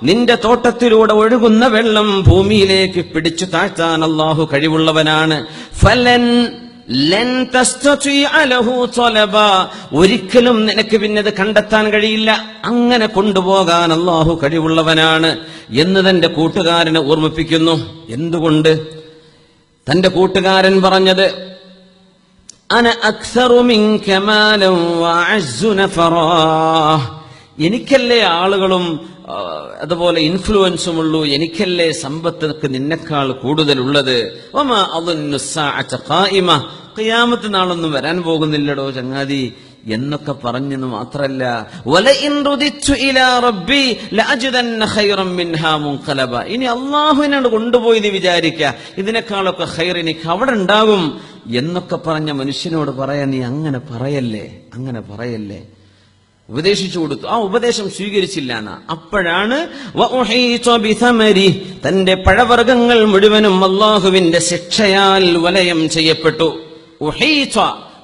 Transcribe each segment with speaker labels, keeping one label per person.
Speaker 1: നിന്റെ തോട്ടത്തിലൂടെ ഒഴുകുന്ന വെള്ളം ഭൂമിയിലേക്ക് പിടിച്ചു താഴ്ത്താൻ അല്ലാഹു കഴിവുള്ളവനാണ്. ഫലൻ ലൻ തസ്തതിഅ ലഹു തലബ, ഒരിക്കലും നിനക്ക് പിന്നെ അത് കണ്ടെത്താൻ കഴിയില്ല. അങ്ങനെ കൊണ്ടുപോകാൻ അല്ലാഹു കഴിവുള്ളവനാണ് എന്ന് തന്റെ കൂട്ടുകാരനെ ഓർമ്മിപ്പിക്കുന്നു. എന്തുകൊണ്ട്? തന്റെ കൂട്ടുകാരൻ പറഞ്ഞത് അന അക്സറു മിൻക മാലൻ വഅസ്സു നഫറാ, എനിക്കല്ലേ ആളുകളും അതുപോലെ ഇൻഫ്ലുവൻസും ഉള്ളൂ, എനിക്കല്ലേ സമ്പത്ത് നിന്നെക്കാൾ കൂടുതലുള്ളത്. വമാ അظن الساعة قائمة, ഖിയാമത്ത് നാളൊന്നും വരാൻ പോകുന്നില്ലടോ ചങ്ങാതി എന്നൊക്കെ പറഞ്ഞെന്ന് മാത്രല്ല, വലഇൻ റുദിതു ഇലാ റബ്ബി ലഅജിദന്ന ഖൈറൻ മിൻഹാ മുൻഖലബ, ഇനി അല്ലാഹുവിനോട് കൊണ്ടുപോയി എന്ന് വിചാരിക്കുക, ഇതിനേക്കാളൊക്കെ ഖൈർ എനിക്ക് അവിടെ ഉണ്ടാകും എന്നൊക്കെ പറഞ്ഞ മനുഷ്യനോട് പറയാൻ നീ അങ്ങനെ പറയല്ലേ ഉപദേശിച്ചു കൊടുത്തു. ആ ഉപദേശം സ്വീകരിച്ചില്ല. അപ്പോഴാണ് തന്റെ പഴവർഗ്ഗങ്ങൾ മുഴുവനും അല്ലാഹുവിന്റെ ശിക്ഷയാൽ വലയം ചെയ്യപ്പെട്ടു.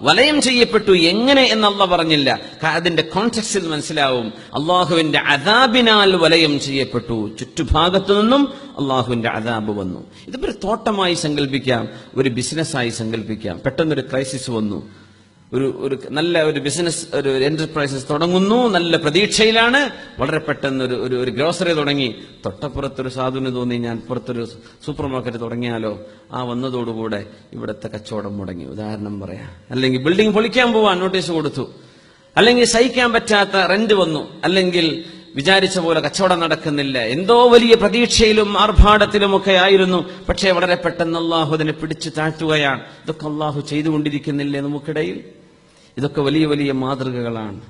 Speaker 1: വലയം ചെയ്യപ്പെട്ടു. എങ്ങനെ എന്ന് അല്ലാഹ് പറഞ്ഞില്ല. അതിന്റെ കോണ്ടെക്സ്റ്റിൽ മനസ്സിലാവും. അല്ലാഹുവിന്റെ അദാബിനാൽ വലയം ചെയ്യപ്പെട്ടു. ചുറ്റുഭാഗത്തു നിന്നും അല്ലാഹുവിന്റെ അദാബ് വന്നു. ഇതിപ്പോ ഒരു തോട്ടമായി സങ്കല്പിക്കാം, ഒരു ബിസിനസ്സായി സങ്കല്പിക്കാം. പെട്ടെന്നൊരു ക്രൈസിസ് വന്നു. ഒരു നല്ല ഒരു ബിസിനസ്, ഒരു എന്റർപ്രൈസസ് തുടങ്ങുന്നു, നല്ല പ്രതീക്ഷയിലാണ്. വളരെ പെട്ടെന്ന് ഒരു ഗ്രോസറി തുടങ്ങി. തൊട്ടപ്പുറത്തൊരു സാധുവിന് തോന്നി ഞാൻ പുറത്തൊരു സൂപ്പർ മാർക്കറ്റ് തുടങ്ങിയാലോ. ആ വന്നതോടുകൂടെ ഇവിടുത്തെ കച്ചവടം മുടങ്ങി, ഉദാഹരണം പറയാം. അല്ലെങ്കിൽ ബിൽഡിംഗ് പൊളിക്കാൻ പോവാൻ നോട്ടീസ് കൊടുത്തു, അല്ലെങ്കിൽ സഹിക്കാൻ പറ്റാത്ത റെന്റ് വന്നു, അല്ലെങ്കിൽ വിചാരിച്ച പോലെ കച്ചവടം നടക്കുന്നില്ല. എന്തോ വലിയ പ്രതീക്ഷയിലും ആർഭാടത്തിലുമൊക്കെ ആയിരുന്നു. പക്ഷേ വളരെ പെട്ടെന്ന് അല്ലാഹു അതിനെ പിടിച്ചു താഴ്ത്തുകയാണ്. ഇതൊക്കെ അല്ലാഹു ചെയ്തുകൊണ്ടിരിക്കുന്നില്ലേ നമുക്കിടയിൽ? ഇതൊക്കെ വലിയ വലിയ മാതൃകകളാണ്,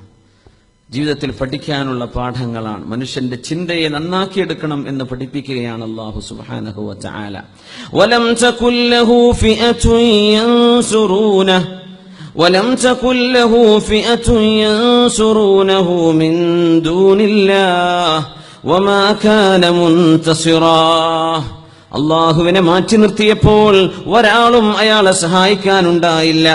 Speaker 1: ജീവിതത്തിൽ പഠിക്കാനുള്ള പാഠങ്ങളാണ്. മനുഷ്യന്റെ ചിന്തയെ നന്നാക്കിയെടുക്കണം എന്ന് പഠിപ്പിക്കുകയാണ് അല്ലാഹു സുബ്ഹാനഹു വ തആല. വലം തകുൽ ലഹു ഫിഅതുൻ യൻസുറൂനഹു ولم تكن له فئة ينصرونه من دون الله وما كان منتصرا. അല്ലാഹുവിനെ മാറ്റി നിർത്തിയപ്പോൾ ഒരാളും അയാളെ സഹായിക്കാനുണ്ടായില്ല.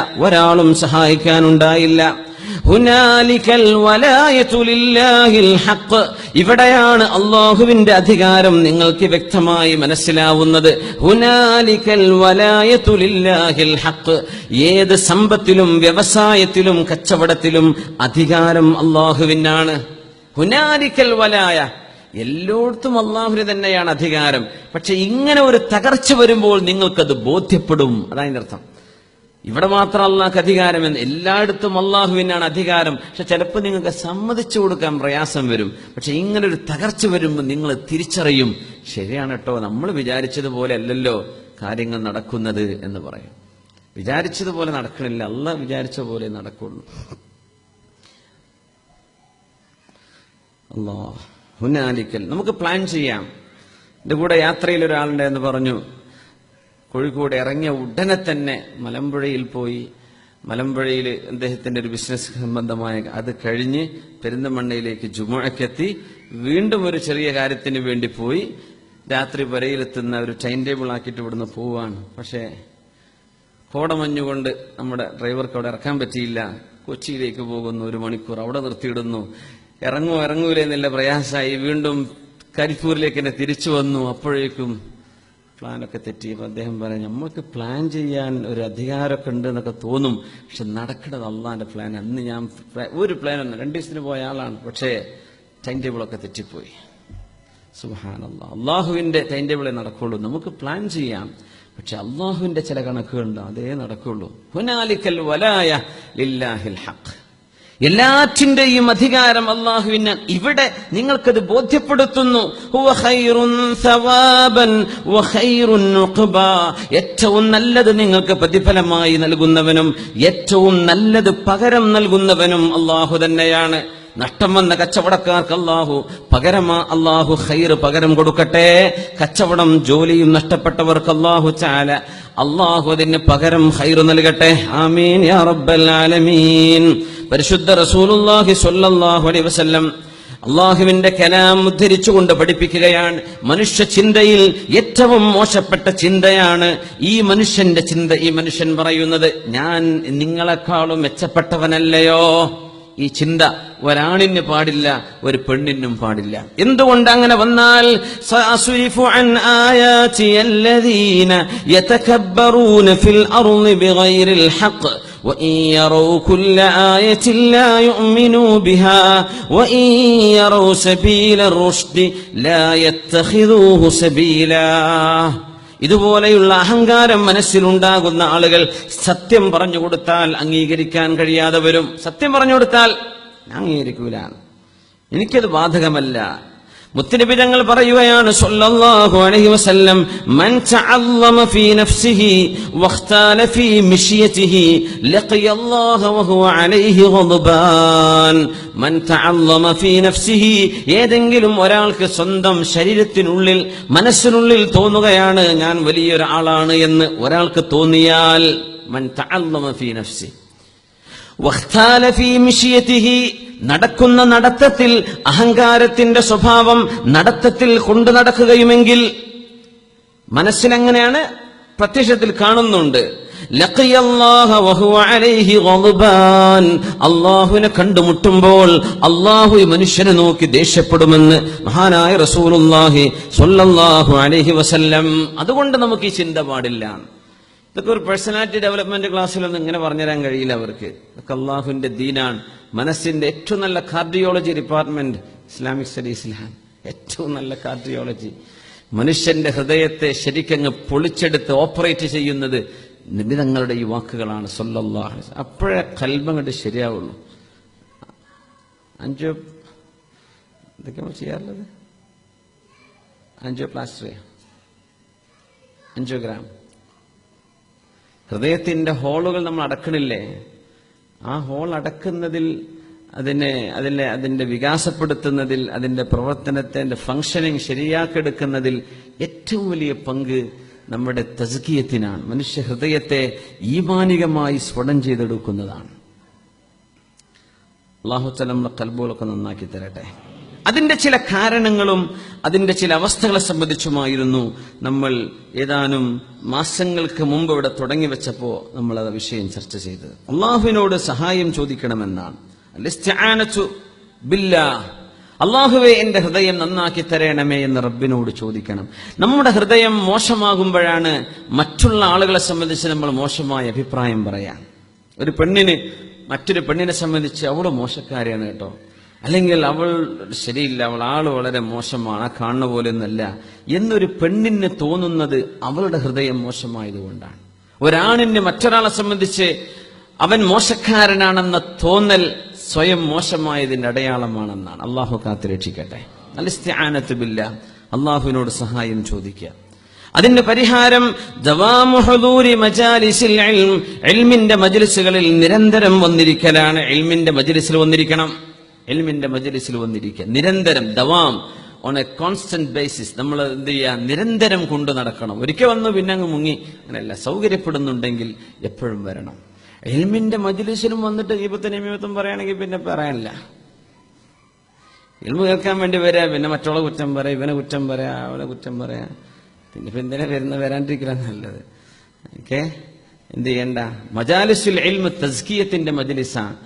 Speaker 1: ഹുനാലികൽ വലായതു ലില്ലാഹിൽ ഹഖ്, ഇവിടെയാണ് അല്ലാഹുവിന്റെ അധികാരം നിങ്ങൾക്ക് വ്യക്തമായി മനസ്സിലാവുന്നത്. ഹുനാലികൽ വലായതു ലില്ലാഹിൽ ഹഖ്, ഏത് സമ്പത്തിലും വ്യവസായത്തിലും കച്ചവടത്തിലും അധികാരം അല്ലാഹുവിനാണ്. ഹുനാലികൽ വലായ, എല്ലായിടത്തും അല്ലാഹുവിന് തന്നെയാണ് അധികാരം. പക്ഷെ ഇങ്ങനെ ഒരു തകർച്ച വരുമ്പോൾ നിങ്ങൾക്കത് ബോധ്യപ്പെടും. അതതിന്റെ അർത്ഥം. ഇവിടെ മാത്രം അല്ലാഹുവിന് അധികാരമെന്ന്, എല്ലായിടത്തും അല്ലാഹുവിനാണ് അധികാരം. പക്ഷെ ചിലപ്പോൾ നിങ്ങൾക്ക് സമ്മതിച്ചു കൊടുക്കാൻ പ്രയാസം വരും. പക്ഷെ ഇങ്ങനെ ഒരു തകർച്ച വരുമ്പോൾ നിങ്ങൾ തിരിച്ചറിയും, ശരിയാണ് കേട്ടോ, നമ്മൾ വിചാരിച്ചതുപോലെ അല്ലല്ലോ കാര്യങ്ങൾ നടക്കുന്നത് എന്ന് പറയും. വിചാരിച്ചതുപോലെ നടക്കണില്ല, അല്ലാഹു വിചാരിച്ച പോലെ നടക്കുള്ളൂ. അല്ലാഹ് ഹുനാലിക്കൽ, നമുക്ക് പ്ലാൻ ചെയ്യാം. എന്റെ കൂടെ യാത്രയിൽ ഒരാളുണ്ട് എന്ന് പറഞ്ഞു. കോഴിക്കോട് ഇറങ്ങിയ ഉടനെ തന്നെ മലമ്പുഴയിൽ പോയി. മലമ്പുഴയിൽ അദ്ദേഹത്തിന്റെ ഒരു ബിസിനസ് സംബന്ധമായ അത് കഴിഞ്ഞ് പെരിന്തൽമണ്ണയിലേക്ക് ജുമുഅക്കെത്തി. വീണ്ടും ഒരു ചെറിയ കാര്യത്തിന് വേണ്ടി പോയി. രാത്രി പുരയിലെത്തുന്ന ഒരു ടൈം ടേബിൾ ആക്കിയിട്ട് ഇവിടുന്ന് പോവാണ്. പക്ഷേ കോടമഞ്ഞുകൊണ്ട് നമ്മുടെ ഡ്രൈവർക്ക് അവിടെ ഇറക്കാൻ പറ്റിയില്ല. കൊച്ചിയിലേക്ക് പോകുന്നു, 1 മണിക്കൂർ അവിടെ നിർത്തിയിടുന്നു. ഇറങ്ങൂലേ എന്നുള്ള പ്രയാസമായി. വീണ്ടും കരിപ്പൂരിലേക്ക് തന്നെ തിരിച്ചു വന്നു. അപ്പോഴേക്കും പ്ലാനൊക്കെ തെറ്റിയപ്പോൾ അദ്ദേഹം പറയാം, നമുക്ക് പ്ലാൻ ചെയ്യാൻ ഒരു അധികാരമൊക്കെ ഉണ്ട് എന്നൊക്കെ തോന്നും, പക്ഷെ നടക്കുന്നത് അള്ളാന്റെ പ്ലാൻ. അന്ന് ഞാൻ ഒരു പ്ലാനൊന്നും 2 ദിവസത്തിന് പോയ ആളാണ്, പക്ഷേ ടൈം ടേബിളൊക്കെ തെറ്റിപ്പോയി. സുബ്ഹാനല്ലാഹ്, അള്ളാഹുവിന്റെ ടൈം ടേബിളേ നടക്കുള്ളൂ. നമുക്ക് പ്ലാൻ ചെയ്യാം, പക്ഷെ അള്ളാഹുവിന്റെ ചില കണക്കുകളുണ്ട്, അതേ നടക്കുള്ളൂ. ഹുനാലിക്കൽ വലായ ലില്ലാഹിൽ ഹഖ്, എല്ലാറ്റിന്റെയും അധികാരം അല്ലാഹുവിന്. ഇവിടെ നിങ്ങൾക്കത് ബോധ്യപ്പെടുത്തുന്നു. ഹുവ ഖൈറുൻ സവാബൻ വ ഖൈറുൻ ഉഖബ, ഏറ്റവും നല്ലത് നിങ്ങൾക്ക് പ്രതിഫലമായി നൽകുന്നവനും ഏറ്റവും നല്ലത് പകരം നൽകുന്നവനും അല്ലാഹു തന്നെയാണ്. നഷ്ടം വന്ന കച്ചവടക്കാർക്ക് അല്ലാഹു ഖൈർ പകരം കൊടുക്കട്ടെ. കച്ചവടം ജോലിയും നഷ്ടപ്പെട്ടവർക്ക് അല്ലാഹു അതിന് പകരം ഖൈർ നൽകട്ടെ. ആമീൻ യാ റബ്ബൽ ആലമീൻ. പരിശുദ്ധ റസൂലുള്ളാഹി സ്വല്ലല്ലാഹു അലൈഹി വസല്ലം അല്ലാഹുവിന്റെ കലാം ഉദ്ധരിച്ചുകൊണ്ട് പഠിപ്പിക്കുകയാണ്, മനുഷ്യ ചിന്തയിൽ ഏറ്റവും മോശപ്പെട്ട ചിന്തയാണ് ഈ മനുഷ്യന്റെ ചിന്ത. ഈ മനുഷ്യൻ പറയുന്നത്, ഞാൻ നിങ്ങളെക്കാളും മെച്ചപ്പെട്ടവനല്ലയോ ഈ ചിന്ത ഒരാണിന് പാടില്ല, ഒരു പെണ്ണിനും പാടില്ല. എന്തുകൊണ്ട് അങ്ങനെ വന്നാൽ സഅസ്രിഫു അൻ ആയാതി അല്ലദീന യതകബ്ബറൂന ഫിൽ അർളി ബിഗൈറിൽ ഹഖ് وإن يروا كل آية لا يؤمنوا بها وإن يروا سبيل الرشد لا يتخذوه سبيلا. ഇതുപോലെയുള്ള അഹങ്കാരം മനസ്സിലുണ്ടാകുന്ന ആളുകൾ സത്യം പറഞ്ഞു കൊടുത്താൽ അംഗീകരിക്കാൻ കഴിയാതെ വരും. സത്യം പറഞ്ഞു കൊടുത്താൽ ഞാൻ അംഗീകരിക്കൂല, എനിക്കത് ബാധകമല്ല. മുത്തുനബി തങ്ങൾ പറയുകയാണ് സല്ലല്ലാഹു അലൈഹി വസല്ലം, മൻ തഅല്ലമ ഫീ നഫ്സിഹി വഖ്താല ഫീ മിശ്യതിഹി ലഖിയല്ലാഹു വഹുവ അലൈഹി ഗദ്ബാൻ. മൻ തഅല്ലമ ഫീ നഫ്സിഹി, ഏതെങ്കിലും ഒരാൾക്ക് സ്വന്തം ശരീരത്തിനുള്ളിൽ മനസ്സിനുള്ളിൽ തോന്നുകയാണ് ഞാൻ വലിയൊരാളാണ് എന്ന് ഒരാൾക്ക് തോന്നിയാൽ, മൻ തഅല്ലമ ഫീ നഫ്സിഹി വഖ്താല ഫീ മിശ്യതിഹി, നടക്കുന്ന നടത്തത്തിൽ അഹങ്കാരത്തിന്റെ സ്വഭാവം നടത്തത്തിൽ കൊണ്ടു നടക്കുകയുമെങ്കിൽ, മനസ്സിലെങ്ങനെയാണ് പ്രത്യക്ഷത്തിൽ കാണുന്നുണ്ട്, ലഖിയല്ലാഹ വഹുവ അലൈഹി ഗദ്ബാൻ, അല്ലാഹുവിനെ കണ്ടുമുട്ടുമ്പോൾ അല്ലാഹു ഈ മനുഷ്യനെ നോക്കി ദേഷ്യപ്പെടുമെന്ന് മഹാനായ റസൂലുള്ളാഹി സ്വല്ലല്ലാഹു അലൈഹി വസല്ലം. അതുകൊണ്ട് നമുക്ക് ഈ ചിന്ത പാടില്ല. ഇതൊക്കെ ഒരു പേഴ്സണാലിറ്റി ഡെവലപ്മെന്റ് ക്ലാസ്സിലൊന്നും ഇങ്ങനെ പറഞ്ഞുതരാൻ കഴിയില്ല അവർക്ക്. ഇതൊക്കെ അള്ളാഹുവിന്റെ ദീനാണ്. മനസ്സിന്റെ ഏറ്റവും നല്ല കാർഡിയോളജി ഡിപ്പാർട്ട്മെന്റ് ഇസ്ലാമിക് സ്റ്റഡീസിലാണ്. ഏറ്റവും നല്ല കാർഡിയോളജി, മനുഷ്യന്റെ ഹൃദയത്തെ ശരിക്കങ്ങ് പൊളിച്ചെടുത്ത് ഓപ്പറേറ്റ് ചെയ്യുന്നത് നബി തങ്ങളുടെ ഈ വാക്കുകളാണ് സല്ലല്ലാഹു അലൈഹി വസല്ലം. അപ്പോഴേ കൽബങ്ങട്ട് ശരിയാവുള്ളൂ. എന്തൊക്കെയാണ് ചെയ്യാറുള്ളത്? Angioplasty, angiogram. ഹൃദയത്തിന്റെ ഹോളുകൾ നമ്മൾ അടക്കണില്ലേ? ആ ഹോൾ അടക്കുന്നതിൽ, അതിന്റെ വികാസപ്പെടുത്തുന്നതിൽ, അതിന്റെ പ്രവർത്തനത്തെ ഫംഗ്ഷനിങ് ശരിയാക്കിയെടുക്കുന്നതിൽ ഏറ്റവും വലിയ പങ്ക് നമ്മുടെ തസ്കിയത്തിനാണ്. മനുഷ്യ ഹൃദയത്തെ ഈമാനികമായി സ്ഫുടം ചെയ്തെടുക്കുന്നതാണ്. അല്ലാഹു തആല നമ്മുടെ ഖൽബുകളൊക്കെ നന്നാക്കി തരട്ടെ. അതിന്റെ ചില കാരണങ്ങളും അതിന്റെ ചില അവസ്ഥകളെ സംബന്ധിച്ചുമായിരുന്നു നമ്മൾ ഏതാനും മാസങ്ങൾക്ക് മുമ്പ് ഇവിടെ തുടങ്ങി വെച്ചപ്പോ നമ്മൾ ആ വിഷയം ചർച്ച ചെയ്തത്. അള്ളാഹുവിനോട് സഹായം ചോദിക്കണമെന്നാണ്. അൽ-ഇസ്തിആനതു ബില്ലാഹ്, അള്ളാഹുവേ എന്റെ ഹൃദയം നന്നാക്കി തരണമേ എന്ന് റബ്ബിനോട് ചോദിക്കണം. നമ്മുടെ ഹൃദയം മോശമാകുമ്പോഴാണ് മറ്റുള്ള ആളുകളെ സംബന്ധിച്ച് നമ്മൾ മോശമായ അഭിപ്രായം പറയാം. ഒരു പെണ്ണിന് മറ്റൊരു പെണ്ണിനെ സംബന്ധിച്ച് അവള് മോശക്കാരിയാണ് കേട്ടോ, അല്ലെങ്കിൽ അവൾ ശരിയില്ല, അവൾ ആള് വളരെ മോശമാണ്, ആ കാണുന്ന പോലെയൊന്നല്ല എന്നൊരു പെണ്ണിന് തോന്നുന്നത് അവളുടെ ഹൃദയം മോശമായതുകൊണ്ടാണ്. ഒരാണിന് മറ്റൊരാളെ സംബന്ധിച്ച് അവൻ മോശക്കാരനാണെന്ന തോന്നൽ സ്വയം മോശമായതിന്റെ അടയാളമാണെന്നാണ്. അള്ളാഹു കാത്തുരക്ഷിക്കട്ടെ. അൽ-ഇസ്തിആനതു ബില്ലാഹ്, അള്ളാഹുവിനോട് സഹായം ചോദിക്കുക. അതിന്റെ പരിഹാരം ദവാമു ഹുദൂരി മജാലിസിൽ ഇൽം, ഇൽമിന്റെ മജ്ലിസുകളിൽ നിരന്തരം വന്നിരിക്കലാണ്. ഇൽമിന്റെ മജ്ലിസിൽ വന്നിരിക്കണം, ഇൽമിന്റെ മജ്ലിസിൽ വന്നിരിക്കുക നിരന്തരം, ദവാം, ഓൺ എ കോൺസ്റ്റന്റ് ബേസിസ്. നമ്മൾ എന്ത് ചെയ്യുക? നിരന്തരം കൊണ്ടു നടക്കണം. ഒരിക്കൽ വന്നു പിന്നെ അങ്ങ് മുങ്ങി അങ്ങനെയല്ല. സൗകര്യപ്പെടുന്നുണ്ടെങ്കിൽ എപ്പോഴും വരണം. ഇൽമിന്റെ മജ്ലിസിലും വന്നിട്ട് ഗീബത്തും നമീമത്തും പറയുകയാണെങ്കിൽ പിന്നെ പറയാനില്ല. ഇൽമു കേൾക്കാൻ വേണ്ടി വരാ, പിന്നെ മറ്റുള്ള കുറ്റം പറയാം, ഇവനെ കുറ്റം പറയാ, അവളെ കുറ്റം പറയാ. പിന്നെ ഇപ്പൊ എന്തിനാ വരാണ്ടിരിക്കുക നല്ലത്. ഓക്കെ, എന്ത് ചെയ്യണ്ട? മജാലിസുൽ ഇൽമ് തസ്കിയത്തിന്റെ മജ്ലിസാണ്.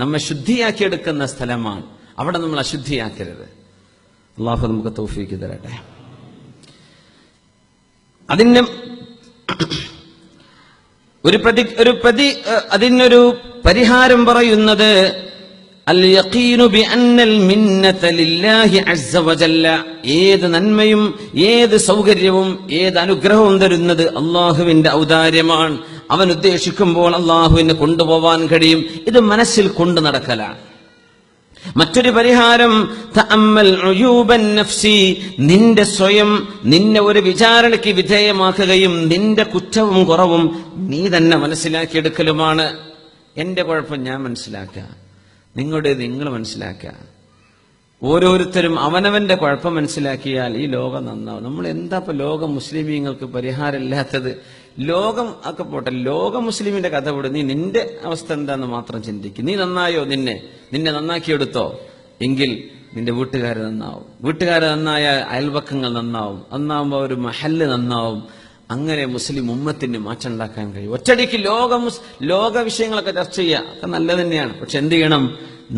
Speaker 1: നമ്മെ ശുദ്ധിയാക്കിയെടുക്കുന്ന സ്ഥലമാണ്. അവിടെ നമ്മൾ അശുദ്ധിയാക്കരുത്. അള്ളാഹു നമുക്ക് തൗഫീഖ് തരട്ടെ. അതിന് അതിനൊരു പരിഹാരം പറയുന്നത് അൽ യഖീനു ബി അന്നൽ മിന്നത ലില്ലാഹി അസ്സ വജല്ല. ഏത് നന്മയും ഏത് സൗകര്യവും ഏത് അനുഗ്രഹവും തരുന്നത് അള്ളാഹുവിന്റെ ഔദാര്യമാണ്. അവൻ ഉദ്ദേശിക്കുമ്പോൾ അള്ളാഹുവിനെ കൊണ്ടുപോവാൻ കഴിയും. ഇത് മനസ്സിൽ കൊണ്ടു നടക്കലാണ്. മറ്റൊരു പരിഹാരം തഅമ്മൽ ഉയൂബൻ നഫ്സി, നിന്റെ സ്വയം നിന്നെ ഒരു വിചാരണയ്ക്ക് വിധേയമാക്കുകയും നിന്റെ കുറ്റവും കുറവും നീ തന്നെ മനസ്സിലാക്കിയെടുക്കലുമാണ്. എന്റെ കുഴപ്പം ഞാൻ മനസ്സിലാക്കുക, നിങ്ങളുടേത് നിങ്ങൾ മനസ്സിലാക്കുക. ഓരോരുത്തരും അവനവന്റെ കുഴപ്പം മനസ്സിലാക്കിയാൽ ഈ ലോകം നന്നാവും. നമ്മൾ എന്താ ഇപ്പൊ ലോക മുസ്ലിമീങ്ങൾക്ക് പരിഹാരമില്ലാത്തത്? ലോകം ഒക്കെ പോട്ടെ, ലോക മുസ്ലിമിന്റെ കഥ വിട്. നീ നിന്റെ അവസ്ഥ എന്താന്ന് മാത്രം ചിന്തിക്കും. നീ നന്നായോ? നിന്നെ നന്നാക്കിയെടുത്തോ എങ്കിൽ നിന്റെ വീട്ടുകാർ നന്നാവും. വീട്ടുകാർ നന്നായ അയൽവക്കങ്ങൾ നന്നാവും. നന്നാവുമ്പോൾ ഒരു മഹല്ല് നന്നാവും. അങ്ങനെ മുസ്ലിം ഉമ്മത്തിന് മാറ്റം ഉണ്ടാക്കാൻ കഴിയും. ഒറ്റയടിക്ക് ലോക വിഷയങ്ങളൊക്കെ ചർച്ച ചെയ്യുക ഒക്കെ നല്ലത് തന്നെയാണ്. പക്ഷെ എന്ത് ചെയ്യണം?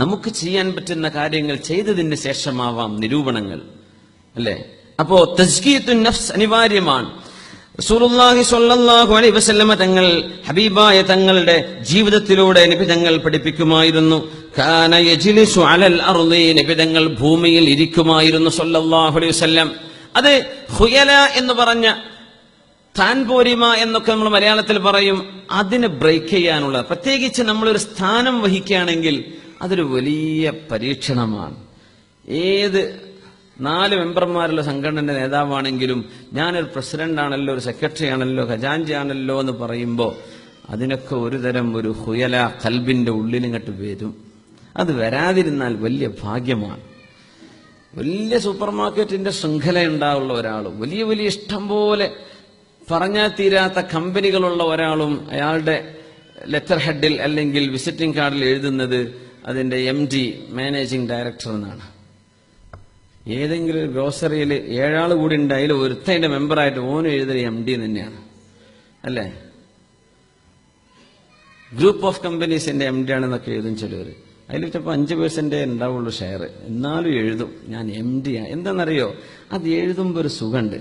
Speaker 1: നമുക്ക് ചെയ്യാൻ പറ്റുന്ന കാര്യങ്ങൾ ചെയ്തതിന് ശേഷമാവാം നിരൂപണങ്ങൾ, അല്ലേ? അപ്പോ തസ്കിയത്തുൻ നഫ്സ് അനിവാര്യമാണ്. റസൂലുള്ളാഹി സ്വല്ലല്ലാഹു അലൈഹി വസല്ലമ തങ്ങൾ, ഹബീബായ തങ്ങളുടെ ജീവിതത്തിലൂടെ നബി തങ്ങൾ പഠിപ്പിക്കുമായിരുന്നു. കാന യജ്ലിസു അലൽ അർളി, നബി തങ്ങൾ ഭൂമിയിൽ ഇരിക്കുമായിരുന്നു സ്വല്ലല്ലാഹു അലൈഹി വസല്ലം. അത് ഖുയല എന്ന് പറഞ്ഞ താൻപോരിമ എന്നൊക്കെ നമ്മൾ മലയാളത്തിൽ പറയും. അതിനെ ബ്രേക്ക് ചെയ്യാനുള്ള, പ്രത്യേകിച്ച് നമ്മളൊരു സ്ഥാനം വഹിക്കുകയാണെങ്കിൽ അതൊരു വലിയ പരീക്ഷണമാണ്. ഏത് 4 മെമ്പർമാരുള്ള സംഘടനയുടെ നേതാവാണെങ്കിലും ഞാനൊരു പ്രസിഡന്റ് ആണല്ലോ, ഒരു സെക്രട്ടറി ആണല്ലോ, ഖജാൻജി ആണല്ലോ എന്ന് പറയുമ്പോൾ അതിനൊക്കെ ഒരു തരം ഒരു ഹുയല ഖൽബിന്റെ ഉള്ളിലിങ്ങോട്ട് വരും. അത് വരാതിരുന്നാൽ വലിയ ഭാഗ്യമാണ്. വലിയ സൂപ്പർ മാർക്കറ്റിന്റെ ശൃംഖല ഉണ്ടാവുള്ള ഒരാളും, വലിയ വലിയ ഇഷ്ടം പോലെ പറഞ്ഞാൽ തീരാത്ത കമ്പനികളുള്ള ഒരാളും അയാളുടെ ലെറ്റർ ഹെഡിൽ അല്ലെങ്കിൽ വിസിറ്റിംഗ് കാർഡിൽ എഴുതുന്നത് അതിന്റെ MD, മാനേജിംഗ് ഡയറക്ടർ എന്നാണ്. ഏതെങ്കിലും ഒരു ഗ്രോസറിയിൽ 7 ആൾ കൂടി ഉണ്ടായാൽ ഒരുത്തതിന്റെ മെമ്പറായിട്ട് ഓനും എഴുതുന്നത് MD തന്നെയാണ്, അല്ലേ? ഗ്രൂപ്പ് ഓഫ് കമ്പനീസിന്റെ MD ആണെന്നൊക്കെ എഴുതും ചിലവർ. അതിൽ ചിലപ്പോൾ 5% ഉണ്ടാവുള്ളൂ ഷെയർ, എന്നാലും എഴുതും ഞാൻ MD ആണ്. എന്താണെന്നറിയോ? അത് എഴുതുമ്പോൾ ഒരു സുഖമുണ്ട്.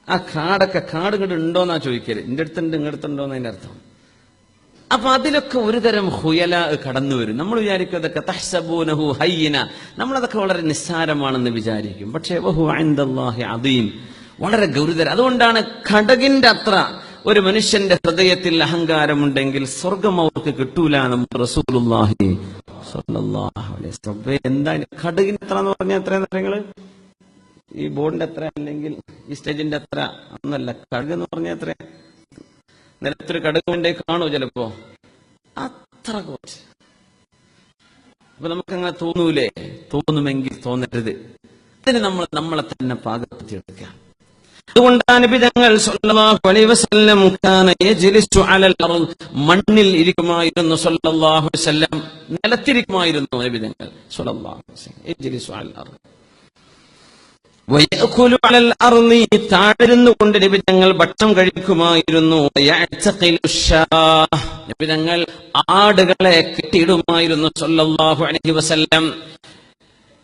Speaker 1: ആ കാർഡ് ഇങ്ങോട്ട് ഉണ്ടോന്നാ ചോദിക്കല്. എന്റെ അടുത്തുണ്ട്, ഇങ്ങടുത്തുണ്ടോന്ന് അതിന്റെ അർത്ഥം. അപ്പൊ അതിലൊക്കെ ഒരു തരം ഹുയല കടന്നു വരും. നമ്മൾ വിചാരിക്കും അതൊക്കെ തഹ്സബൂനഹു ഹയ്യിന, നമ്മളതൊക്കെ വളരെ നിസ്സാരമാണെന്ന് വിചാരിക്കും. പക്ഷേ വഹു ഇൻദല്ലാഹി അദീം, വളരെ ഗൗരവതരം. അതുകൊണ്ടാണ് കടകിന്റെ അത്ര ഒരു മനുഷ്യന്റെ ഹൃദയത്തിൽ അഹങ്കാരമുണ്ടെങ്കിൽ സ്വർഗം അവർക്ക് കിട്ടൂല എന്ന് റസൂലുള്ളാഹി സ്വല്ലല്ലാഹു അലൈഹി വസല്ലം. എന്താ കടകിന്റെ അത്ര എന്ന് പറഞ്ഞാൽ എത്രയാണ് നിങ്ങള്? ഈ ബോർഡിന്റെ അത്ര അല്ലെങ്കിൽ ഈ സ്റ്റേജിന്റെ അത്ര ഒന്നല്ല. കടുക് എന്ന് പറഞ്ഞാൽ എത്ര? നിലത്തൊരു കടുക് കൊണ്ടേ കാണൂ ചിലപ്പോ, അത്ര കുറച്ച്. അപ്പൊ നമുക്കങ്ങനെ തോന്നൂലേ? തോന്നുമെങ്കിൽ തോന്നരുത്. അതിന് നമ്മളെ തന്നെ പാകപ്പെടുത്തിയെടുക്കുക. അതുകൊണ്ടാണ് നബി തങ്ങൾ സ്വല്ലല്ലാഹു അലൈഹി വസല്ലം കാന യജ്ലിസു അലൽ അർദ്, മണ്ണിൽ ഇരിക്കുമായിരുന്നു സ്വല്ലല്ലാഹു അലൈഹി വസല്ലം, നിലത്തിരിക്കുമായിരുന്നു നബി തങ്ങൾ സ്വല്ലല്ലാഹു അലൈഹി വസല്ലം. യജ്ലിസു അലൽ അർദ് വയഅകുലു അലൽ അർളി, താഴരുന്നു കൊണ്ട് നബി തങ്ങൾ ഭക്ഷണം കഴിക്കുമായിരുന്നു. വയഅതഖിലു ശാഹ്, നബി തങ്ങൾ ആടുകളെ കെട്ടിയിടുമായിരുന്നു സ്വല്ലല്ലാഹു അലൈഹി വസല്ലം.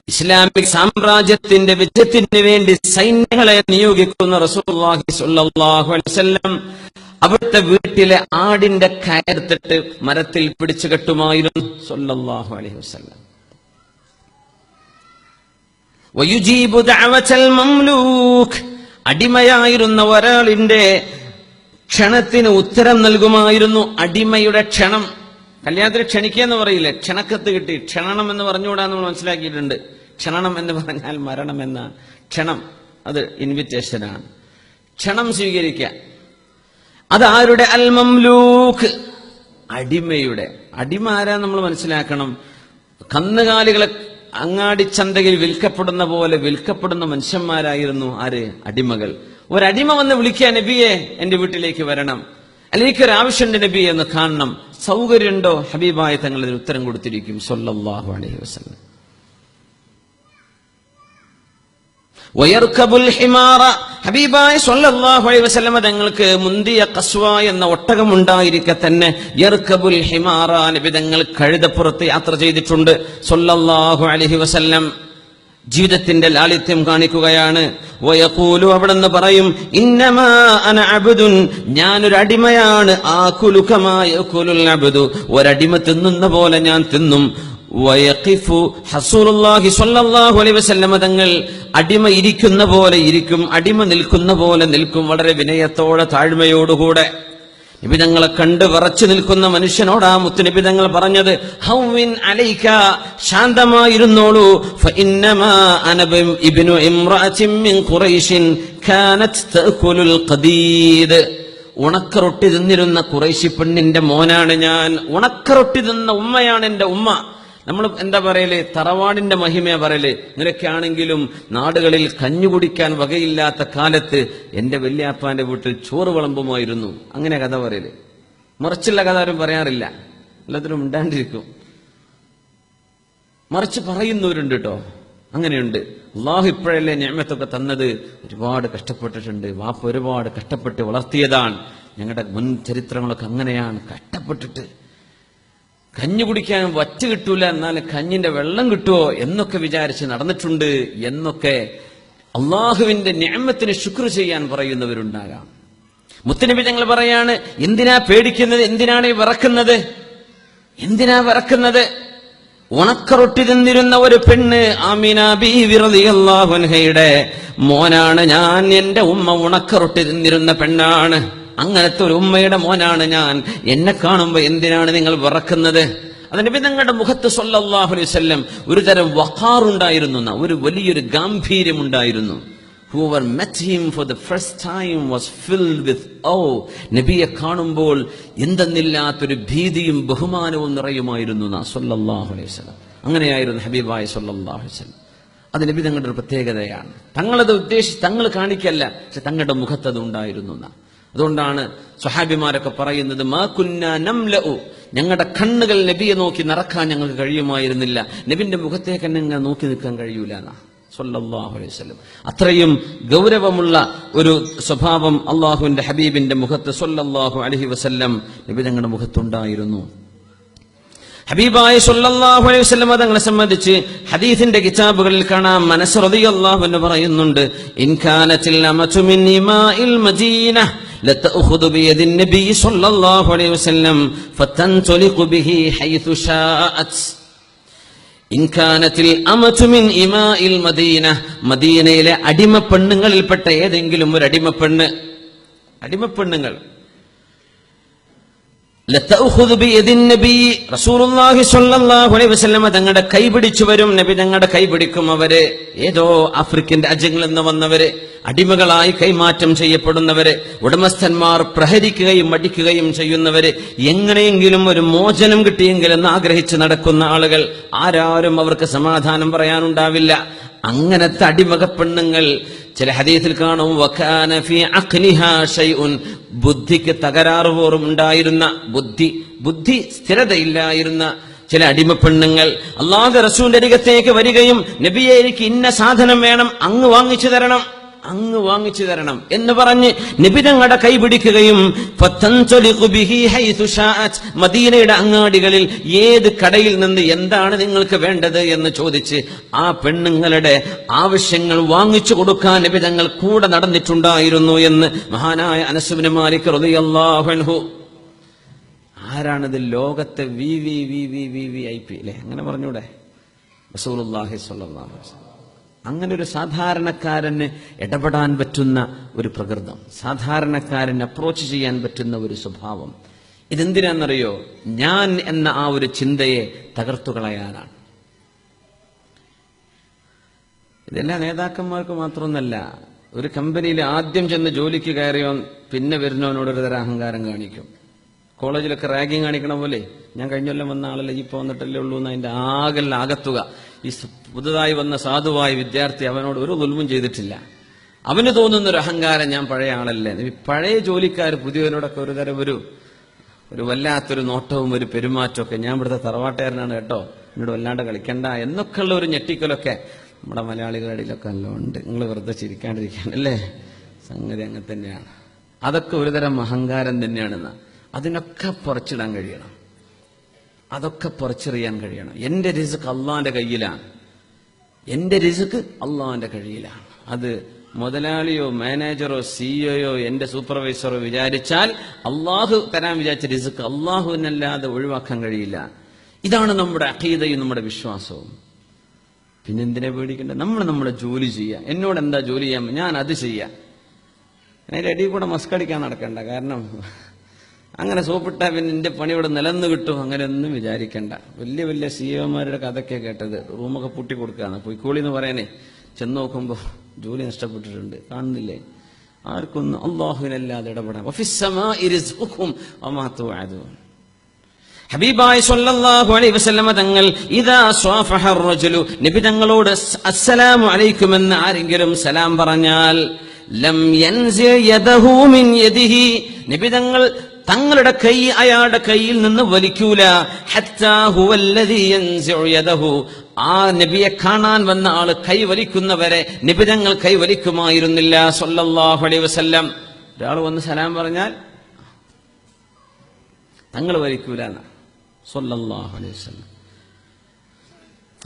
Speaker 1: ഇസ്ലാമിക് സാമ്രാജ്യത്തിന്റെ വിജയത്തിന് വേണ്ടി സൈന്യങ്ങളെ നിയോഗിക്കുന്ന റസൂലുള്ളാഹി സ്വല്ലല്ലാഹു അലൈഹി വസല്ലം അവിടുത്തെ വീട്ടിലെ ആടിന്റെ കയർത്തിട്ട് മരത്തിൽ പിടിച്ചു കെട്ടുമായിരുന്നു സ്വല്ലല്ലാഹു അലൈഹി വസല്ലം. വയുജീബു ദഅവതൽ മംലൂക്, അടിമയായിരുന്ന ഒരാളിന്റെ ക്ഷണത്തിന് ഉത്തരം നൽകുമായിരുന്നു. അടിമയുടെ ക്ഷണം, കല്യാണത്തിന് ക്ഷണിക്കുക എന്ന് പറയില്ലേ, ക്ഷണക്കത്ത് കിട്ടി. ക്ഷണം എന്ന് പറഞ്ഞുകൂടാ നമ്മൾ മനസ്സിലാക്കിയിട്ടുണ്ട്. ക്ഷണം എന്ന് പറഞ്ഞാൽ മരണം എന്ന ക്ഷണം, അത് ഇൻവിറ്റേഷനാണ്. ക്ഷണം സ്വീകരിക്കുക. അത് ആരുടെ? അൽ മംലൂക്ക്, അടിമയുടെ. അടിമ ആരാ നമ്മൾ മനസ്സിലാക്കണം. കന്നുകാലികളെ അങ്ങാടിച്ചന്തയിൽ വിൽക്കപ്പെടുന്ന പോലെ വിൽക്കപ്പെടുന്ന മനുഷ്യന്മാരായിരുന്നു ആര്? അടിമകൾ. ഒരടിമ വന്ന് വിളിക്കുക, നബിയെ എന്റെ വീട്ടിലേക്ക് വരണം, അല്ലെങ്കിൽ ഒരു ആവശ്യമുണ്ട് നബിയെ എന്ന് കാണണം. സൗകര്യമുണ്ടോ? ഹബീബായ തങ്ങൾ ഇതിന് ഉത്തരം കൊടുത്തിരിക്കും സ്വല്ലല്ലാഹു അലൈഹി വസല്ലം. വയർകബുൽ ഹിമാറ, ഹബീബായ സ്വല്ലല്ലാഹു അലൈഹി വസല്ലം തങ്ങൾക്ക് മുന്തിയ ഖസ്വ എന്ന ഒട്ടകം ഉണ്ടായിരിക്കെ തന്നെ യർകബുൽ ഹിമാറ, നബി തങ്ങൾ കഴുതപ്പുറത്ത് യാത്ര ചെയ്തിട്ടുണ്ട് സ്വല്ലല്ലാഹു അലൈഹി വസല്ലം. ജീവിതത്തിന്റെ ലാളിത്യം കാണിക്കുകയാണ്. വയഖൂലു, അവിടെന്ന് പറയും, ഇന്നമാ അന അബ്ദുൻ, ഞാനൊരു അടിമയാണ്. ആകുലു കമാ യകുലുൽ അബ്ദു, ഒരടിമ തിന്നുന്ന പോലെ ഞാൻ തിന്നും. വയഖിഫു റസൂലുള്ളാഹി സ്വല്ലല്ലാഹു അലൈഹി വസല്ലം തങ്ങൾ അടിമ ഇരിക്കുന്ന പോലെ ഇരിക്കും, അടിമ നിൽക്കുന്ന പോലെ നിൽക്കും, വളരെ വിനയത്തോടെ താഴ്മയോടുകൂടെ. നബി തങ്ങളെ കണ്ട് വിറച്ചു നിൽക്കുന്ന മനുഷ്യനോടാ മുത്തുനബി തങ്ങൾ പറഞ്ഞത്, ഹൗവിൻ അലൈക, ശാന്തമായിരുന്നോളൂ. ഫഇന്നമാ അന ഇബ്നു ഇംറഅത്തിൻ മിൻ ഖുറൈശിൻ കാനത് തഅകുലുൽ ഖദീദ്, ഉണക്കറൊട്ടി തിന്നിരുന്ന ഖുറൈശി പെണ്ണിന്റെ മോനാണ് ഞാൻ. ഉണക്കറൊട്ടി തിന്ന ഉമ്മയാണ് എന്റെ ഉമ്മ. നമ്മൾ എന്താ പറയല്? തറവാടിന്റെ മഹിമയാ പറയല്. ഇങ്ങനെയൊക്കെ ആണെങ്കിലും നാടുകളിൽ കഞ്ഞു കുടിക്കാൻ വകയില്ലാത്ത കാലത്ത് എന്റെ വല്യാപ്പാന്റെ വീട്ടിൽ ചോറ് വിളമ്പുമായിരുന്നു. അങ്ങനെ കഥ പറയല്. മറിച്ചുള്ള കഥ ആരും പറയാറില്ല, എല്ലാത്തിനും ഉണ്ടാണ്ടിരിക്കും. മറിച്ച് പറയുന്നവരുണ്ട് കേട്ടോ. അങ്ങനെയുണ്ട്. അള്ളാഹു ഇപ്പോഴല്ലേ നിഅമത്തൊക്കെ തന്നത്. ഒരുപാട് കഷ്ടപ്പെട്ടിട്ടുണ്ട്. വാപ്പ ഒരുപാട് കഷ്ടപ്പെട്ട് വളർത്തിയതാണ്. ഞങ്ങളുടെ മുൻ ചരിത്രങ്ങളൊക്കെ അങ്ങനെയാണ്. കഷ്ടപ്പെട്ടിട്ട് കഞ്ഞി കുടിക്കാൻ വറ്റ് കിട്ടൂല, എന്നാലും കഞ്ഞിന്റെ വെള്ളം കിട്ടുമോ എന്നൊക്കെ വിചാരിച്ച് നടന്നിട്ടുണ്ട് എന്നൊക്കെ അള്ളാഹുവിന്റെ നിഅമത്തിന് ശുക്ർ ചെയ്യാൻ പറയുന്നവരുണ്ടാകാം. മുത്തുനബി തങ്ങൾ പറയാണ്, എന്തിനാ പേടിക്കുന്നത്, എന്തിനാണ് ഈ വിറക്കുന്നത്, എന്തിനാ വിറക്കുന്നത്? ഉണക്കറൊട്ടി തിന്നിരുന്ന ഒരു പെണ്ണ് ആമിന ബീവി റളിയല്ലാഹു അൻഹയുടെ മോനാണ് ഞാൻ. എന്റെ ഉമ്മ ഉണക്കറൊട്ടി തിന്നിരുന്ന പെണ്ണാണ്. അങ്ങനത്തെ ഒരു ഉമ്മയുടെ മോനാണ് ഞാൻ. എന്നെ കാണുമ്പോ എന്തിനാണ് നിങ്ങൾ വിറക്കുന്നത്? അത് നബി തങ്ങളുടെ മുഖത്ത് സല്ലല്ലാഹു അലൈഹി വസല്ലം ഒരു തരം വഖാറുണ്ടായിരുന്നു, ഒരു വലിയൊരു ഗാംഭീര്യം ഉണ്ടായിരുന്നു. Whoever met him for the first time was filled with awe. നബിയെ കാണുമ്പോൾ എന്തെന്നില്ലാത്തൊരു ഭീതിയും ബഹുമാനവും നിറയുമായിരുന്നു സല്ലല്ലാഹു അലൈഹി വസല്ലം. അങ്ങനെയായിരുന്നു ഹബീബായ സല്ലല്ലാഹു അലൈഹി വസല്ലം. അത് നബി തങ്ങളുടെ ഒരു പ്രത്യേകതയാണ്. തങ്ങളത് തങ്ങൾ കാണിക്കല്ല, പക്ഷെ തങ്ങളുടെ മുഖത്തത് ഉണ്ടായിരുന്നു. അതുകൊണ്ടാണ് സ്വഹാബിമാരൊക്കെ പറയുന്നത്, മാ കുന്നാ നംലഉ, ഞങ്ങളുടെ കണ്ണുകൾ നബിയെ നോക്കി നിറക്കാൻ ഞങ്ങൾക്ക് കഴിയുമായിരുന്നില്ല. നബിന്റെ മുഖത്തേക്ക് തന്നെ നോക്കി നിൽക്കാൻ കഴിയൂല സല്ലല്ലാഹു അലൈഹി വസല്ലം. അത്രയും ഗൗരവമുള്ള ഒരു സ്വഭാവം അള്ളാഹുവിന്റെ ഹബീബിന്റെ മുഖത്ത് സല്ലല്ലാഹു അലൈഹി വസല്ലം നബി തങ്ങളുടെ മുഖത്തുണ്ടായിരുന്നു. ഹബീബായ സല്ലല്ലാഹു അലൈഹി വസല്ലം തങ്ങളെ സംബന്ധിച്ച് ഹദീസിന്റെ കിതാബുകളിൽ കാണാം. അനസ് റളിയല്ലാഹു അൻഹു പറയുന്നുണ്ട്, ഇൻ കാനത്തിൽ അമതു മിൻ ഇമാഇൽ മദീന ലതഅഖുദു ബിയദിൻ നബി സല്ലല്ലാഹു അലൈഹി വസല്ലം ഫതൻതലിഖു ബിഹി ഹൈതു ശാഅത്. ഇൻ കാനത്തിൽ അമതു മിൻ ഇമാഇൽ മദീന, മദീനയിലെ അടിമപ്പെണ്ണുങ്ങളിൽപ്പെട്ട ഏതെങ്കിലും ഒരു അടിമപ്പെണ്ണുങ്ങൾ ലതഅഖുദു ബിയദിൻ നബി, റസൂലുള്ളാഹി സ്വല്ലല്ലാഹു അലൈഹി വസല്ലം തങ്ങളുടെ കൈപിടിച്ചു വരും. നബി തങ്ങളുടെ കൈപിടിക്കും. അവര് ഏതോ ആഫ്രിക്കൻ രാജ്യങ്ങളിൽ നിന്ന് വന്നവര്, അടിമകളായി കൈമാറ്റം ചെയ്യപ്പെടുന്നവര്, ഉടമസ്ഥന്മാർ പ്രഹരിക്കുകയും മടിക്കുകയും ചെയ്യുന്നവര്, എങ്ങനെയെങ്കിലും ഒരു മോചനം കിട്ടിയെങ്കിലെന്ന് ആഗ്രഹിച്ച് നടക്കുന്ന ആളുകൾ, ആരാരും അവർക്ക് സമാധാനം പറയാനുണ്ടാവില്ല. അങ്ങനത്തെ അടിമക പെണ്ണുങ്ങൾ ചില ഹദീസിൽ കാണും, വകാന ഫീ അഖ്ലിഹാ ഷൈഉൻ, ബുദ്ധിക്ക് തകരാറ് പോലും ഉണ്ടായിരുന്ന, ബുദ്ധി സ്ഥിരതയില്ലായിരുന്ന ചില അടിമപ്പെണ്ണുങ്ങൾ അല്ലാഹുവിന്റെ റസൂലിന്റെ അരികത്തേക്ക് വരികയും, നബിയെ എനിക്ക് ഇന്ന സാധനം വേണം, അങ്ങ് വാങ്ങിച്ചു തരണം എന്ന് പറഞ്ഞ് നബി തങ്ങളുടെ കൈപിടിക്കുകയും മദീനയുടെ അങ്ങാടികളിൽ ഏത് കടയിൽ നിന്ന് എന്താണ് നിങ്ങൾക്ക് വേണ്ടത് എന്ന് ചോദിച്ച് ആ പെണ്ണുങ്ങളുടെ ആവശ്യങ്ങൾ വാങ്ങിച്ചു കൊടുക്കാൻ നബി തങ്ങൾ കൂടെ നടന്നിട്ടുണ്ടായിരുന്നു എന്ന് മഹാനായ അനസ് ഇബ്നു മാലിക് റളിയല്ലാഹു അൻഹു. ആരാണിത്? ലോകത്തെ VIP അല്ലെ, അങ്ങനെ പറഞ്ഞൂടെ? റസൂലുള്ളാഹി സ്വല്ലല്ലാഹു അലൈഹി വസല്ലം. അങ്ങനെ ഒരു സാധാരണക്കാരന് ഇടപെടാൻ പറ്റുന്ന ഒരു പ്രകൃതം, സാധാരണക്കാരന് അപ്രോച്ച് ചെയ്യാൻ പറ്റുന്ന ഒരു സ്വഭാവം. ഇതെന്തിനാണെന്നറിയോ? ഞാൻ എന്ന ആ ഒരു ചിന്തയെ തകർത്തുകളയാനാണ്. ഇതെല്ലാ നേതാക്കന്മാർക്ക് മാത്രമൊന്നല്ല. ഒരു കമ്പനിയിൽ ആദ്യം ചെന്ന് ജോലിക്ക് കയറിയോ പിന്നെ വരുന്നവനോട് ഒരു തരം അഹങ്കാരം കാണിക്കും. കോളേജിലൊക്കെ റാഗിങ് കാണിക്കണ പോലെ, ഞാൻ കഴിഞ്ഞൊല്ലം വന്ന ആളല്ലേ, ഇപ്പൊ വന്നിട്ടല്ലേ ഉള്ളൂ എന്ന് അതിന്റെ ആകത്തുക. ഈ പുതുതായി വന്ന സാധുവായ വിദ്യാർത്ഥി അവനോട് ഒരു ദുൽമും ചെയ്തിട്ടില്ല. അവന് തോന്നുന്നൊരു അഹങ്കാരം, ഞാൻ പഴയ ആളല്ലേ. പഴയ ജോലിക്കാർ പുതിയവരോടൊക്കെ ഒരു തരം ഒരു വല്ലാത്തൊരു നോട്ടവും ഒരു പെരുമാറ്റമൊക്കെ, ഞാൻ ഇവിടുത്തെ തറവാട്ടുകാരനാണ് കേട്ടോ, എന്നോട് വല്ലാണ്ട് കളിക്കണ്ട എന്നൊക്കെയുള്ള ഒരു ഞെട്ടിക്കലൊക്കെ നമ്മുടെ മലയാളികളുടെ ഇടയിലൊക്കെ എല്ലാം ഉണ്ട്. നിങ്ങൾ വെറുതെ ചിരിക്കാണ്ടിരിക്കാനല്ലേ, സംഗതി അങ്ങനെ തന്നെയാണ്. അതൊക്കെ ഒരുതരം അഹങ്കാരം തന്നെയാണെന്ന്. അതിനൊക്കെ പറിച്ചിടാൻ കഴിയണം, അതൊക്കെ പറിച്ചെറിയാൻ കഴിയണം. എന്റെ റിസ്ക് അള്ളാന്റെ കയ്യിലാണ്, എന്റെ റിസ്ക് അള്ളാന്റെ കയ്യിലാണ്. അത് മുതലാളിയോ മാനേജറോ സിഇഒയോ എന്റെ സൂപ്പർവൈസറോ വിചാരിച്ചാൽ അള്ളാഹു തരാൻ വിചാരിച്ച റിസ്ക് അള്ളാഹുവിനല്ലാതെ ഒഴിവാക്കാൻ കഴിയില്ല. ഇതാണ് നമ്മുടെ അഖീദയും നമ്മുടെ വിശ്വാസവും. പിന്നെന്തിനെ പേടിക്കണ്ട? നമ്മുടെ ജോലി ചെയ്യാം. എന്നോട് എന്താ ജോലി ചെയ്യാൻ, ഞാൻ അത് ചെയ്യാം. അതിന്റെ അടിയിൽ കൂടെ മസ്കടിക്കാൻ നടക്കണ്ട. കാരണം അങ്ങനെ സോപ്പിട്ടാ പിന്നെ എന്റെ പണി ഇവിടെ നിലന്ന് കിട്ടും, അങ്ങനെയൊന്നും വിചാരിക്കണ്ട. വലിയ സിഇഒമാരുടെ കഥയൊക്കെ കേട്ടത്, റൂമൊക്കെ പൂട്ടി കൊടുക്കുകയാണ്, പൊയ്ക്കോളി എന്ന് പറയാനേ. ചെന്ന് നോക്കുമ്പോ ജോലി നഷ്ടപ്പെട്ടിട്ടുണ്ട്, കാണുന്നില്ലേ? ആർക്കൊന്നും അല്ലാഹുവിനല്ലാതെ ഇടപെടാം. ഹബീബായ സ്വല്ലല്ലാഹു അലൈഹി വസല്ലമ തങ്ങൾ ഇദാ സ്വാഫഹ റജുലു, നബി തങ്ങളോട് അസ്സലാമു അലൈക്കും എന്ന് ആരെങ്കിലും സലാം പറഞ്ഞാൽ, ലം യൻസി യദഹു മിൻ യദിഹി, നബി തങ്ങൾ തങ്ങളുടെ കൈ അയാളുടെ കയ്യിൽ നിന്ന് വലിക്കൂല. ഹത്താ ഹുവല്ലദീ യൻസിഉ യദഹു, ആ നബിയെ കാണാൻ വന്ന ആള് കൈവലിക്കുന്നവരെ നബി തങ്ങൾ കൈവലിക്കുമായിരുന്നില്ല സല്ലല്ലാഹു അലൈഹി വസല്ലം. ഒരാൾ വന്ന് സലാം പറഞ്ഞാൽ തങ്ങൾ വലിക്കൂല സല്ലല്ലാഹു അലൈഹി വസല്ലം.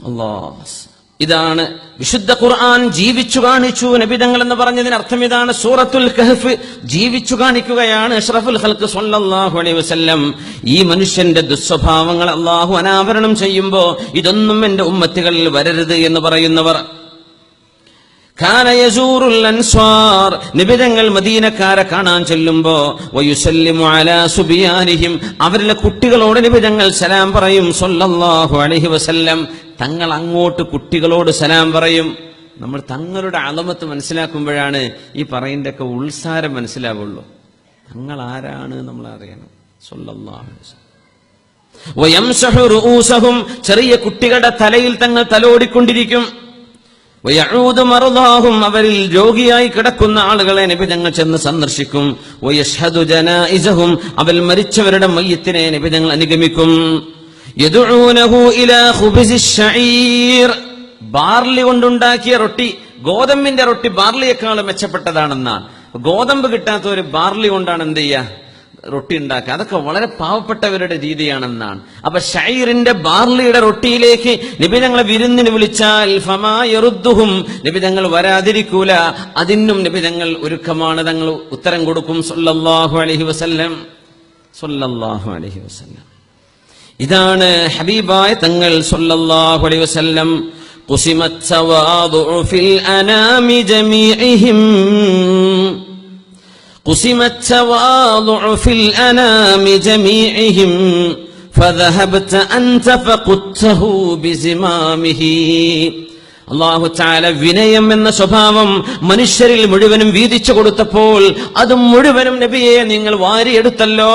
Speaker 1: അല്ലാഹ്, ഇതാണ് വിശുദ്ധ ഖുർആൻ ജീവിച്ചു കാണിച്ചു നബിതങ്ങൾ എന്ന് പറഞ്ഞതിന് അർത്ഥം ഇതാണ്. സൂറത്തുൽ കഹ്ഫ് ജീവിച്ചു കാണിക്കുകയാണ് അഷ്റഫുൽ ഖൽഖ് സ്വല്ലല്ലാഹു അലൈഹി വസല്ലം. ഈ മനുഷ്യന്റെ ദുസ്വഭാവങ്ങൾ അല്ലാഹു അനാവരണം ചെയ്യുമ്പോ ഇതൊന്നും എന്റെ ഉമ്മത്തികളിൽ വരരുത് എന്ന് പറയുന്നവർ. കാന യസൂറുൽ അൻസ്വാർ, നബിതങ്ങൾ മദീനക്കാരെ കാണാൻ ചെല്ലുമ്പോ വയുസല്ലിമു അലാ സുബിയാനിഹിം, അവരിലെ കുട്ടികളോട് നബിതങ്ങൾ സലാം പറയും സ്വല്ലല്ലാഹു അലൈഹി വസല്ലം. തങ്ങൾ അങ്ങോട്ട് കുട്ടികളോട് സലാം പറയും. നമ്മൾ തങ്ങളുടെ അളമത്ത് മനസ്സിലാക്കുമ്പോഴാണ് ഈ പറയുന്നതൊക്കെ ഉൾസാരം മനസ്സിലാവുള്ളൂ. തങ്ങൾ ആരാണ് നമ്മൾ അറിയണം. സ്വല്ലല്ലാഹു അലൈഹി വസല്ലം. വയംസഹു റൂസഹും, ചെറിയ കുട്ടികളുടെ തലയിൽ തങ്ങൾ തലോടിക്കൊണ്ടിരിക്കും. വയഊദു മർദാഹും, അവരിൽ രോഗിയായി കിടക്കുന്ന ആളുകളെ നബി തങ്ങൾ ചെന്ന് സന്ദർശിക്കും. വയശ്ഹദു ജനായിസഹും, അവർ മരിച്ചവരുടെ മയ്യിത്തിനെ നബി തങ്ങൾ അനുഗമിക്കും. യദഊനഹു ഇലാ ഖുബ്സിശ് ശഈർ, ബാർലി കൊണ്ടുണ്ടാക്കിയ റൊട്ടി, ഗോതമ്പിന്റെ റൊട്ടി ബാർലിയേക്കാൾ മെച്ചപ്പെട്ടതാണെന്നാണ്. ഗോതമ്പ് കിട്ടാത്ത ഒരു ബാർലി കൊണ്ടാണ് എന്ത് ചെയ്യുക, റൊട്ടി ഉണ്ടാക്കുക. അതൊക്കെ വളരെ പാവപ്പെട്ടവരുടെ രീതിയാണെന്നാണ്. അപ്പൊ ഷൈറിന്റെ ബാർലിയുടെ റൊട്ടിയിലേക്ക് നബി തങ്ങളെ വിരുന്നിന് വിളിച്ചാൽ ഫമാ യറുദ്ദുഹും, നബി തങ്ങൾ വരാതിരിക്കൂല. അതിനും നബി തങ്ങൾ ഒരുക്കമാണ്, തങ്ങൾ ഉത്തരം കൊടുക്കും സല്ലല്ലാഹു അലൈഹി വസല്ലം. സല്ലല്ലാഹു അലൈഹി വസല്ലം. ഇതാണ് ഹബീബായ തങ്ങൾ സല്ലല്ലാഹു അലൈഹി വസല്ലം. ഖുസിമത് തവാദുഉ ഫിൽ അനാമി ജമീഇഹിം, قسمت التواضع في الأنام جميعهم فذهبت أنت فقدته بزمامه. അല്ലാഹു തആല വിനയം എന്ന സ്വഭാവം മനുഷ്യരിൽ മുഴുവനും വീതിച്ചു കൊടുത്തപ്പോൾ അത് മുഴുവനും നബിയെ നിങ്ങൾ വാരിയെടുത്തല്ലോ.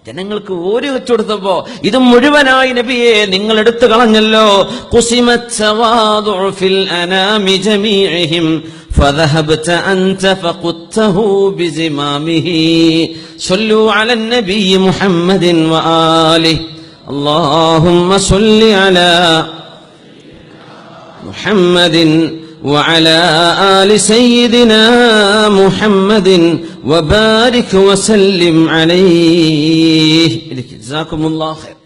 Speaker 1: ജനങ്ങൾക്ക് ഓരി വെച്ചുകൊടുത്തപ്പോ ഇത് മുഴുവനായി നബിയെ നിങ്ങൾ എടുത്തു കളഞ്ഞല്ലോ. ഖുസിമത് തവാദുഉ ഫിൽ അനാമി ജമീഇഹിം فذهبت أنت فقدته بزمامه. صلوا على النبي محمد وآله. اللهم صل على محمد وعلى آل سيدنا محمد وبارك وسلم عليه. جزاكم الله خير.